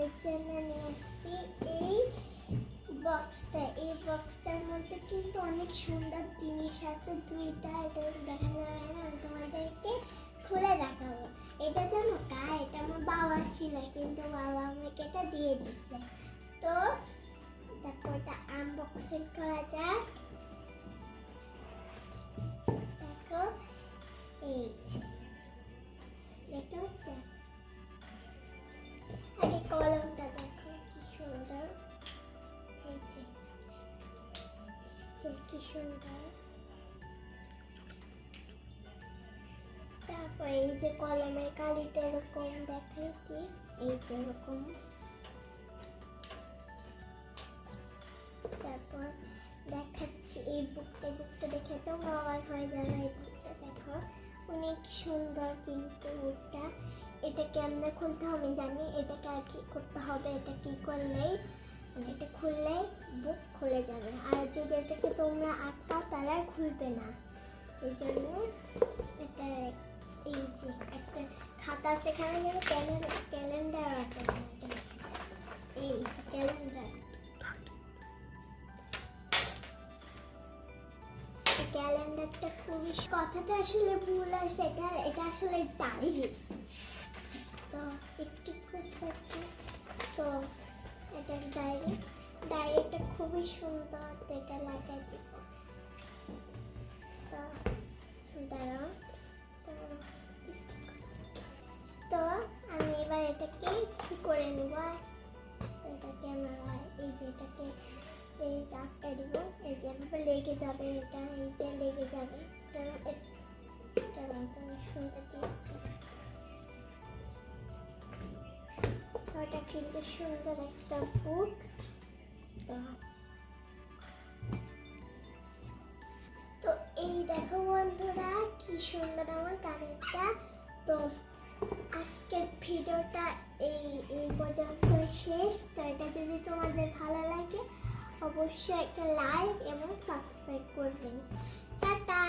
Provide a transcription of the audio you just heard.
এর জন্য নিয়ে এসেছি এই বক্সটার মধ্যে কিন্তু অনেক সুন্দর জিনিস আছে দুইটা। এটা দেখা যাবে না, আমি তোমাদেরকে খুলে দেখাবো। এটা জানো কার? এটা আমার বাবার ছিল, কিন্তু বাবা আমাকে এটা দিয়ে দিচ্ছে। তো দেখো এটা আনবক্সিং করা যাক। দেখো এই দেখতে পাচ্ছ? আগে কলমটা দেখো কি সুন্দর, এই যে কি সুন্দর। তারপর এই যে কলমের কালিটা এরকম দেখাই কি, এই যে এরকম। তারপর দেখাচ্ছি এই বুকটা দেখে তো অবাক হয়ে যাবে। এই বুকটা দেখো অনেক সুন্দর, কিন্তু বুকটা এটা কেমনে খুলতে হবে জানি। এটাকে আর কি করতে হবে, এটা কি করলেই মানে এটা খুললে বুক খুলে যাবে, আর যদি এটাকে তোমরা আটকাও তাহলে আর খুলবে না। এই জন্য এটা এই যে একটা খাতা, সেখানে ক্যালেন্ডার আছে, এই যে ক্যালেন্ডারটা খুবই, কথাটা আসলে ভুল আছে, এটা আসলে ডায়েরি। তো স্কিপ করতে, তো এটা ডায়েরিটা খুবই সুন্দর। তো এটা লাগাই দিব। তো দাঁড়াও, তো আমি এবার এটাকে কি করে নেব। তো এটাকে আমরা এই যে এটাকে এই চাপটা দিব, এই যে লেগে যাবে, এটা এই যে লেগে যাবে। ওটা কিন্তু সুন্দর একটা বুক। তো এই দেখো বন্ধুরা কি সুন্দর আমার কানেরটা। তো আজকের ভিডিওটা এই পর্যন্ত শেষ। তো এটা যদি তোমাদের ভালো লাগে অবশ্যই একটা লাইক এবং সাবস্ক্রাইব করবেন। টাটা।